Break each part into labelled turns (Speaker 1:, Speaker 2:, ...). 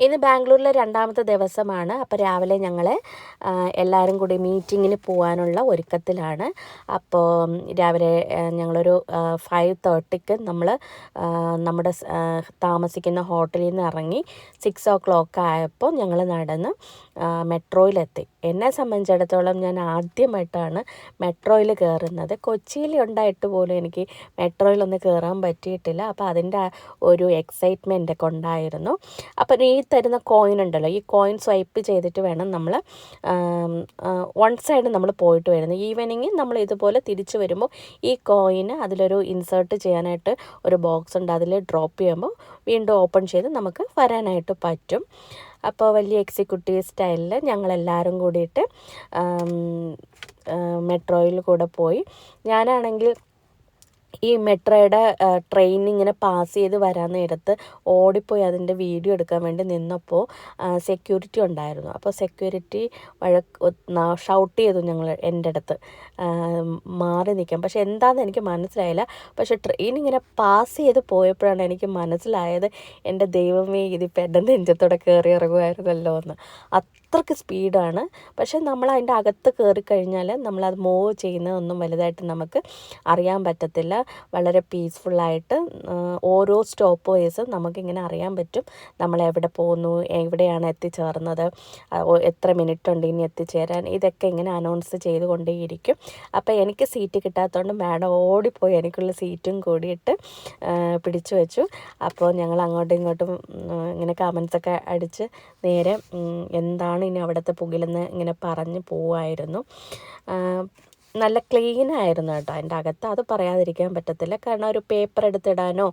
Speaker 1: ഇന്ന് ബാംഗ്ലൂരിലെ രണ്ടാമത്തെ ദിവസമാണ്. അപ്പോൾ രാവിലെ ഞങ്ങൾ എല്ലാവരും കൂടി മീറ്റിങ്ങിന് പോകാനുള്ള ഒരുക്കത്തിലാണ്. അപ്പോൾ രാവിലെ ഞങ്ങളൊരു 5:30ക്ക് നമ്മൾ നമ്മുടെ താമസിക്കുന്ന ഹോട്ടലിൽ നിന്ന് ഇറങ്ങി 6 o'clock ആയപ്പോൾ ഞങ്ങൾ നടന്ന് മെട്രോയിലെത്തി. എന്നെ സംബന്ധിച്ചിടത്തോളം ഞാൻ ആദ്യമായിട്ടാണ് മെട്രോയിൽ കയറുന്നത്. കൊച്ചിയിൽ ഉണ്ടായിട്ട് പോലും എനിക്ക് മെട്രോയിലൊന്നും കയറാൻ പറ്റിയിട്ടില്ല. അപ്പോൾ അതിൻ്റെ ഒരു എക്സൈറ്റ്മെൻ്റ് ഒക്കെ ഉണ്ടായിരുന്നു. അപ്പം ഈ തരുന്ന കോയിൻ ഉണ്ടല്ലോ, ഈ കോയിൻ സ്വൈപ്പ് ചെയ്തിട്ട് വേണം നമ്മൾ വൺ സൈഡ് നമ്മൾ പോയിട്ട് വരുന്നത്. ഈവനിങ് നമ്മൾ ഇതുപോലെ തിരിച്ച് വരുമ്പോൾ ഈ കോയിന് അതിലൊരു ഇൻസേർട്ട് ചെയ്യാനായിട്ട് ഒരു ബോക്സ് ഉണ്ട്. അതിൽ ഡ്രോപ്പ് ചെയ്യുമ്പോൾ വീണ്ടും ഓപ്പൺ ചെയ്ത് നമുക്ക് വരാനായിട്ട് പറ്റും. അപ്പോൾ വലിയ എക്സിക്യൂട്ടീവ് സ്റ്റൈലിൽ ഞങ്ങളെല്ലാവരും കൂടിയിട്ട് മെട്രോയിൽ കൂടെ പോയി. ഞാനാണെങ്കിൽ ഈ മെട്രോയുടെ ട്രെയിൻ ഇങ്ങനെ പാസ് ചെയ്ത് വരാൻ നേരത്ത് ഓടിപ്പോയി അതിൻ്റെ വീഡിയോ എടുക്കാൻ വേണ്ടി നിന്നപ്പോൾ സെക്യൂരിറ്റി ഉണ്ടായിരുന്നു. അപ്പോൾ സെക്യൂരിറ്റി ഷൗട്ട് ചെയ്തു എൻ്റെ അടുത്ത് മാറി നിൽക്കാം. പക്ഷെ എന്താണെന്ന് എനിക്ക് മനസ്സിലായില്ല. പക്ഷെ ട്രെയിൻ ഇങ്ങനെ പാസ് ചെയ്ത് പോയപ്പോഴാണ് എനിക്ക് മനസ്സിലായത്, എൻ്റെ ദൈവമേ ഇതിപ്പോൾ എൻ്റെ നെഞ്ചത്തോടെ കയറി ഇറങ്ങുമായിരുന്നല്ലോ എന്ന്. അത്രയ്ക്ക് സ്പീഡാണ്. പക്ഷെ നമ്മൾ അതിൻ്റെ അകത്ത് കയറി കഴിഞ്ഞാൽ നമ്മളത് മൂവ് ചെയ്യുന്നതൊന്നും വലുതായിട്ട് നമുക്ക് അറിയാൻ പറ്റത്തില്ല. വളരെ പീസ്ഫുള്ളായിട്ട് ഓരോ സ്റ്റോപ്പ് വൈസ് നമുക്കിങ്ങനെ അറിയാൻ പറ്റും നമ്മൾ എവിടെ പോകുന്നു, എവിടെയാണ് എത്തിച്ചേർന്നത്, എത്ര മിനിറ്റ് ഉണ്ട് ഇനി എത്തിച്ചേരാൻ. ഇതൊക്കെ ഇങ്ങനെ അനൗൺസ് ചെയ്തുകൊണ്ടേയിരിക്കും. അപ്പോൾ എനിക്ക് സീറ്റ് കിട്ടാത്തതുകൊണ്ട് മാഡം ഓടിപ്പോയി എനിക്കുള്ള സീറ്റും കൂടിയിട്ട് പിടിച്ചു വെച്ചു. അപ്പോൾ ഞങ്ങൾ അങ്ങോട്ടും ഇങ്ങോട്ടും ഇങ്ങനെ കമൻസൊക്കെ അടിച്ച് നേരെ എന്താണ് ഇനി അവിടുത്തെ പുകിലെന്ന് ഇങ്ങനെ പറഞ്ഞ് പോവായിരുന്നു. നല്ല ക്ലീനായിരുന്നു കേട്ടോ അതിൻ്റെ അകത്ത്. അത് പറയാതിരിക്കാൻ പറ്റത്തില്ല. കാരണം ഒരു പേപ്പർ എടുത്തിടാനോ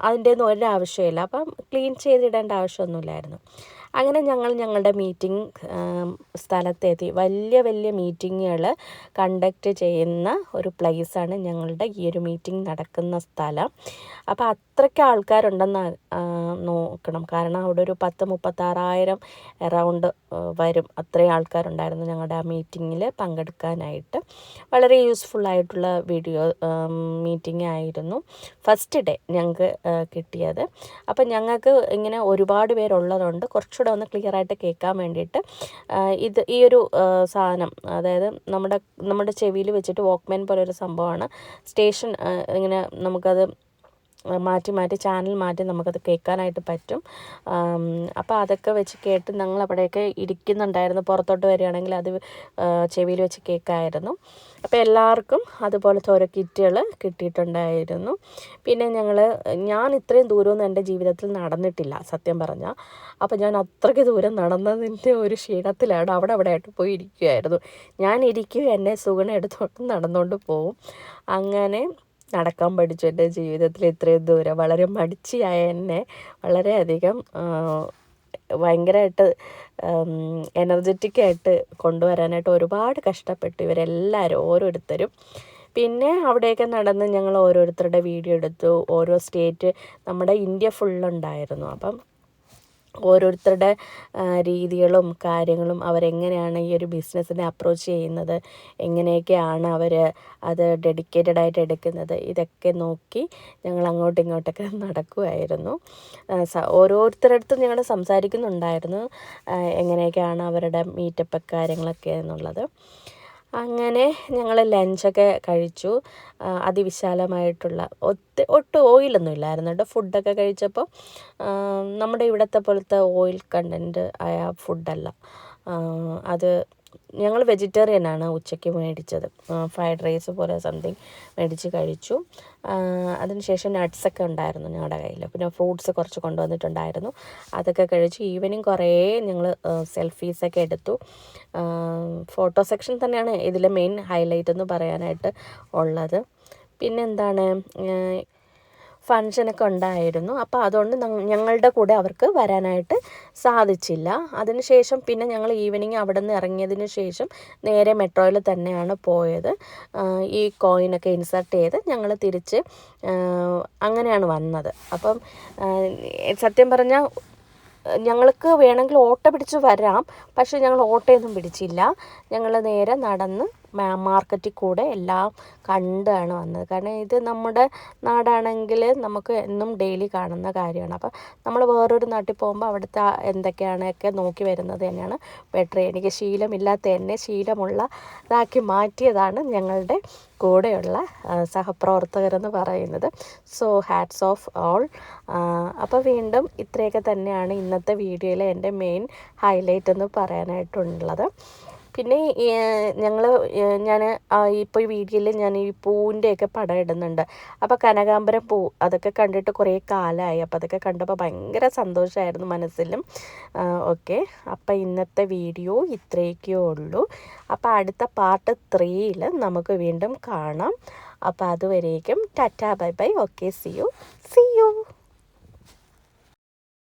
Speaker 1: അതിൻ്റെ ഒന്നും ഒരാവശ്യമില്ല. അപ്പം ക്ലീൻ ചെയ്തിടേണ്ട ആവശ്യമൊന്നുമില്ലായിരുന്നു. അങ്ങനെ ഞങ്ങൾ ഞങ്ങളുടെ മീറ്റിംഗ് സ്ഥലത്തെത്തി. വലിയ വലിയ മീറ്റിങ്ങുകൾ കണ്ടക്റ്റ് ചെയ്യുന്ന ഒരു പ്ലേസാണ് ഞങ്ങളുടെ ഈ ഒരു മീറ്റിംഗ് നടക്കുന്ന സ്ഥലം. അപ്പോൾ അത്രയ്ക്ക് ആൾക്കാരുണ്ടെന്ന് നോക്കണം. കാരണം അവിടെ ഒരു 10,36,000 അറൗണ്ട് വരും. അത്രയും ആൾക്കാരുണ്ടായിരുന്നു ഞങ്ങളുടെ ആ മീറ്റിങ്ങിൽ പങ്കെടുക്കാനായിട്ട്. വളരെ യൂസ്ഫുള്ളായിട്ടുള്ള മീറ്റിംഗ് ആയിരുന്നു. ഫസ്റ്റ് ഡേ ഞങ്ങൾക്ക് കിട്ടിയത്. അപ്പം ഞങ്ങൾക്ക് ഇങ്ങനെ ഒരുപാട് പേരുള്ളതുകൊണ്ട് കുറച്ചുകൂടെ ഒന്ന് ക്ലിയറായിട്ട് കേൾക്കാൻ വേണ്ടിയിട്ട് ഈ ഒരു സാധനം, അതായത് നമ്മുടെ ചെവിയിൽ വെച്ചിട്ട് വാക്ക്മാൻ പോലൊരു സംഭവമാണ്. സ്റ്റേഷൻ ഇങ്ങനെ നമുക്കത് മാറ്റി ചാനൽ മാറ്റി നമുക്കത് കേൾക്കാനായിട്ട് പറ്റും. അപ്പോൾ അതൊക്കെ വെച്ച് കേട്ട് ഞങ്ങൾ അവിടെയൊക്കെ ഇരിക്കുന്നുണ്ടായിരുന്നു. പുറത്തോട്ട് വരികയാണെങ്കിൽ അത് ചെവിയിൽ വെച്ച് കേൾക്കാമായിരുന്നു. അപ്പോൾ എല്ലാവർക്കും അതുപോലത്തെ ഓരോ കിറ്റുകൾ കിട്ടിയിട്ടുണ്ടായിരുന്നു. പിന്നെ ഞാൻ ഇത്രയും ദൂരമൊന്നും എൻ്റെ ജീവിതത്തിൽ നടന്നിട്ടില്ല സത്യം പറഞ്ഞാൽ. അപ്പോൾ ഞാൻ അത്രയ്ക്ക് ദൂരം നടന്നതിൻ്റെ ഒരു ക്ഷീണത്തിലാണ് അവിടെ ആയിട്ട് പോയി ഇരിക്കുമായിരുന്നു. ഞാൻ ഇരിക്കും, എന്നെ സുഗുണം എടുത്തോണ്ട് നടന്നുകൊണ്ട് പോവും. അങ്ങനെ നടക്കാൻ പഠിച്ചു. എൻ്റെ ജീവിതത്തിൽ ഇത്രയും ദൂരം വളരെ മടിച്ചിയായ എന്നെ വളരെയധികം ഭയങ്കരമായിട്ട് എനർജറ്റിക്കായിട്ട് കൊണ്ടുവരാനായിട്ട് ഒരുപാട് കഷ്ടപ്പെട്ടു ഇവരെല്ലാവരും ഓരോരുത്തരും. പിന്നെ അവിടെയൊക്കെ നടന്ന് ഞങ്ങൾ ഓരോരുത്തരുടെ വീഡിയോ എടുത്തു. ഓരോ സ്റ്റേറ്റ്, നമ്മുടെ ഇന്ത്യ ഫുള്ളുണ്ടായിരുന്നു. അപ്പം ഓരോരുത്തരുടെ രീതികളും കാര്യങ്ങളും അവരെങ്ങനെയാണ് ഈ ഒരു ബിസിനസ്സിനെ അപ്രോച്ച് ചെയ്യുന്നത്, എങ്ങനെയൊക്കെയാണ് അവർ അത് ഡെഡിക്കേറ്റഡായിട്ട് എടുക്കുന്നത്, ഇതൊക്കെ നോക്കി ഞങ്ങൾ അങ്ങോട്ടും ഇങ്ങോട്ടൊക്കെ നടക്കുമായിരുന്നു. ഓരോരുത്തരടുത്തും ഞങ്ങൾ സംസാരിക്കുന്നുണ്ടായിരുന്നു എങ്ങനെയൊക്കെയാണ് അവരുടെ മീറ്റപ്പ് കാര്യങ്ങളൊക്കെ എന്നുള്ളത്. അങ്ങനെ ഞങ്ങൾ ലഞ്ചൊക്കെ കഴിച്ചു. അതിവിശാലമായിട്ടുള്ള ഒട്ടും ഓയിലൊന്നും ഇല്ലായിരുന്നു കേട്ടോ. ഫുഡൊക്കെ കഴിച്ചപ്പോൾ നമ്മുടെ ഇവിടുത്തെ പോലത്തെ ഓയിൽ കണ്ടൻറ്റ് ആയ ഫുഡല്ല അത്. ഞങ്ങൾ വെജിറ്റേറിയനാണ് ഉച്ചയ്ക്ക് മേടിച്ചത്. ഫ്രൈഡ് റൈസ് പോലെ സംതിങ് മേടിച്ച് കഴിച്ചു. അതിനുശേഷം നട്ട്സൊക്കെ ഉണ്ടായിരുന്നു ഞങ്ങളുടെ കയ്യിൽ. പിന്നെ ഫ്രൂട്ട്സ് കുറച്ച് കൊണ്ടുവന്നിട്ടുണ്ടായിരുന്നു, അതൊക്കെ കഴിച്ചു. ഈവനിങ് കുറേ ഞങ്ങൾ സെൽഫീസൊക്കെ എടുത്തു. ഫോട്ടോ സെക്ഷൻ തന്നെയാണ് ഇതിലെ മെയിൻ ഹൈലൈറ്റ് എന്ന് പറയാനായിട്ട് ഉള്ളത്. പിന്നെന്താണ്, ഫങ്ഷനൊക്കെ ഉണ്ടായിരുന്നു. അപ്പോൾ അതുകൊണ്ട് ഞങ്ങളുടെ കൂടെ അവർക്ക് വരാനായിട്ട് സാധിച്ചില്ല. അതിനുശേഷം പിന്നെ ഞങ്ങൾ ഈവനിങ് അവിടെ നിന്ന് ഇറങ്ങിയതിന് ശേഷം നേരെ മെട്രോയിൽ തന്നെയാണ് പോയത്. ഈ കോയിനൊക്കെ ഇൻസർട്ട് ചെയ്ത് ഞങ്ങൾ തിരിച്ച് അങ്ങനെയാണ് വന്നത്. അപ്പം സത്യം പറഞ്ഞാൽ ഞങ്ങൾക്ക് വേണമെങ്കിൽ ഓട്ടോ പിടിച്ച് വരാം, പക്ഷേ ഞങ്ങൾ ഓട്ടോയൊന്നും പിടിച്ചില്ല. ഞങ്ങൾ നേരെ നടന്ന് മാർക്കറ്റിൽ കൂടെ എല്ലാം കണ്ടാണ് വന്നത്. കാരണം ഇത് നമ്മുടെ നാടാണെങ്കിൽ നമുക്ക് എന്നും ഡെയിലി കാണുന്ന കാര്യമാണ്. അപ്പോൾ നമ്മൾ വേറൊരു നാട്ടിൽ പോകുമ്പോൾ അവിടുത്തെ എന്തൊക്കെയാണൊക്കെ നോക്കി വരുന്നത് തന്നെയാണ് ബെറ്റർ. എനിക്ക് ശീലമില്ലാത്ത എന്നെ ശീലമുള്ളതാക്കി മാറ്റിയതാണ് ഞങ്ങളുടെ കൂടെയുള്ള സഹപ്രവർത്തകരെന്ന് പറയുന്നത്. So hats off all. അപ്പോൾ വീണ്ടും ഇത്രയൊക്കെ തന്നെയാണ് ഇന്നത്തെ വീഡിയോയിലെ എൻ്റെ മെയിൻ ഹൈലൈറ്റ് എന്ന് പറയാനായിട്ടുള്ളത്. പിന്നെ ഞാൻ ഇപ്പോൾ ഈ വീഡിയോയിൽ ഞാൻ ഈ പൂവിൻ്റെയൊക്കെ പടം ഇടുന്നുണ്ട്. അപ്പോൾ കനകാമ്പരം പൂ അതൊക്കെ കണ്ടിട്ട് കുറേ കാലമായി. അപ്പോൾ അതൊക്കെ കണ്ടപ്പോൾ ഭയങ്കര സന്തോഷമായിരുന്നു മനസ്സിലും. ഓക്കെ, അപ്പോൾ ഇന്നത്തെ വീഡിയോ ഇത്രയൊക്കെ ഉള്ളൂ. അപ്പോൾ അടുത്ത പാർട്ട് 3യിൽ നമുക്ക് വീണ്ടും കാണാം. അപ്പോൾ അതുവരേക്കും tata bye bye. Okay, see U.